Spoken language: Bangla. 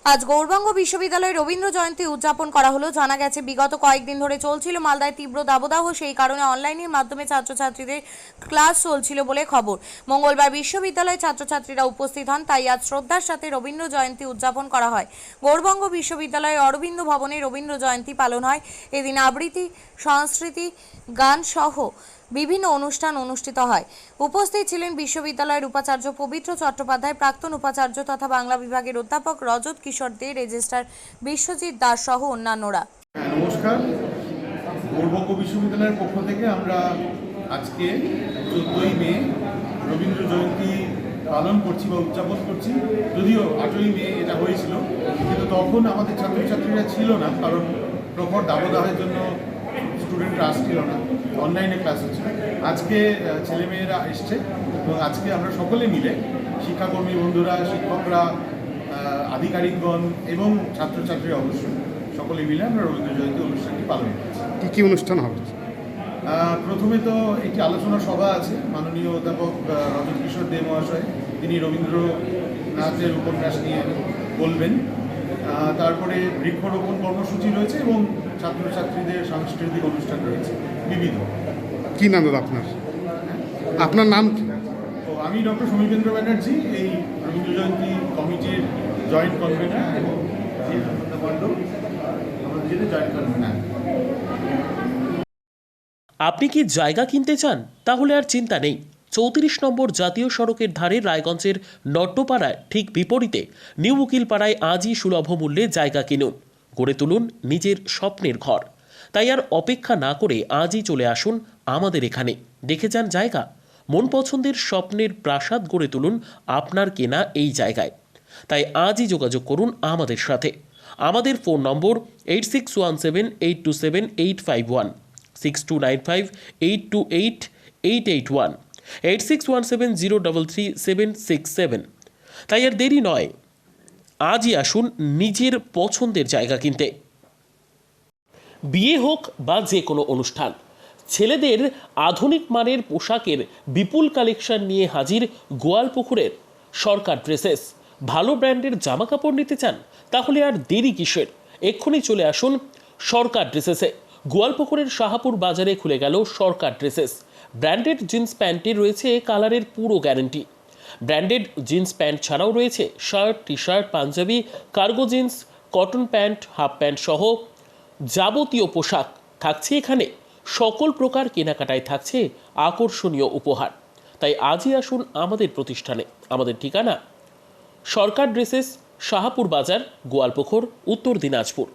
আজ গৌড়বঙ্গ বিশ্ববিদ্যালয়ে রবীন্দ্র জয়ন্তী উদযাপন করা হলো। জানা গেছে বিগত কয়েকদিন ধরে চলছিল মালদায় তীব্র দাবদাহ, সেই কারণে অনলাইনের মাধ্যমে ছাত্রছাত্রীদের ক্লাস চলছিল বলে খবর। মঙ্গলবার বিশ্ববিদ্যালয়ে ছাত্রছাত্রীরা উপস্থিত হন, তাই আজ শ্রদ্ধার সাথে রবীন্দ্র জয়ন্তী উদযাপন করা হয়। গৌড়বঙ্গ বিশ্ববিদ্যালয়ে অরবিন্দ ভবনে রবীন্দ্র জয়ন্তী পালন হয়। এদিন আবৃত্তি, সংস্কৃতি, গান সহ বিভিন্ন অনুষ্ঠান অনুষ্ঠিত হয়। উপস্থিত ছিলেন বিশ্ববিদ্যালয়ের উপাচার্য পবিত্র চট্টোপাধ্যায়, প্রাক্তন উপাচার্য তথা বাংলা বিভাগের অধ্যাপক রজত কিশোর দে, রেজিস্ট্রার বিশ্বজিৎ দাস সহ অন্যান্যরা। নমস্কার। গৌড়বঙ্গ বিশ্ববিদ্যালয়ের পক্ষ থেকে আমরা আজকে 14ই মে রবীন্দ্র জয়ন্তী পালন করছি বা উদযাপন করছি। যদিও 8ই মে এটা হয়েছিল, কিন্তু তখন আমাদের ছাত্রছাত্রীরা ছিল না, কারণ প্রখর দাবদাহের জন্য স্টুডেন্টরা আসছিল না, অনলাইনে ক্লাস হচ্ছে। আজকে ছেলেমেয়েরা এসছে এবং আজকে আমরা সকলে মিলে শিক্ষাকর্মী বন্ধুরা, শিক্ষকরা, আধিকারিকগণ এবং ছাত্রছাত্রীরা অবশ্যই সকলে মিলে আমরা রবীন্দ্র জয়ন্তী অনুষ্ঠানটি পালন করছি। কী কী অনুষ্ঠান হবে? প্রথমে তো একটি আলোচনা সভা আছে, মাননীয় অধ্যাপক রজত কিশোর দে মহাশয়, তিনি রবীন্দ্রনাথের উপন্যাস নিয়ে বলবেন। তারপরে বৃক্ষরোপণ কর্মসূচি রয়েছে এবং ছাত্রছাত্রীদের সাংস্কৃতিক অনুষ্ঠান রয়েছে বিবিধ। কী নাম দাদা আপনার? আপনার নাম কি? তো আমি ডক্টর সমীপেন্দ্র ব্যানার্জি, এই রবীন্দ্র জয়ন্তী কমিটির জয়েন্ট কনভেনার, এবং আমাদের জয়েন্ট কনভেনার। আপনি কি জায়গা কিনতে চান? তাহলে আর চিন্তা নেই। 34 নম্বর জাতীয় সড়কের ধারে রায়গঞ্জের নট্টপাড়ায় ঠিক বিপরীতে নিউ উকিলপাড়ায় আজই সুলভ মূল্যে জায়গা কিনুন, গড়ে তুলুন নিজের স্বপ্নের ঘর। তাই আর অপেক্ষা না করে আজই চলে আসুন আমাদের এখানে, দেখে যান জায়গা। মন পছন্দের স্বপ্নের প্রাসাদ গড়ে তুলুন আপনার কেনা এই জায়গায়। তাই আজই যোগাযোগ করুন আমাদের সাথে। আমাদের ফোন নম্বর 8617827851, 6295828881, 8617033767। তাই আর দেরি নয়, আজই আসুন নিজের পছন্দের জায়গা কিনতে। বিয়ে হোক বা যে কোনো অনুষ্ঠান, ছেলেদের আধুনিক মানের পোশাকের বিপুল কালেকশন নিয়ে হাজির গোয়ালপুকুরের সরকার ড্রেসেস। ভালো ব্র্যান্ডের জামা কাপড় নিতে চান? তাহলে আর দেরি কিসের? এক্ষুনি চলে আসুন সরকার ড্রেসেসে। গোয়ালপুকুরের শাহাপুর বাজারে খুলে গেল সরকার ড্রেসেস। ব্র্যান্ডেড জিন্স প্যান্টে রয়েছে কালারের পুরো গ্যারেন্টি। ব্র্যান্ডেড জিন্স প্যান্ট ছাড়াও রয়েছে শার্ট, টি শার্ট, পাঞ্জাবি, cargo jeans, cotton pant, half pant সহ যাবতীয় পোশাক থাকছে এখানে। সকল প্রকার কেনাকাটায় থাকছে আকর্ষণীয় উপহার। তাই আজই আসুন আমাদের প্রতিষ্ঠানে। আমাদের ঠিকানা সরকার ড্রেসেস, শাহাপুর বাজার, গোয়ালপুকুর, উত্তর দিনাজপুর।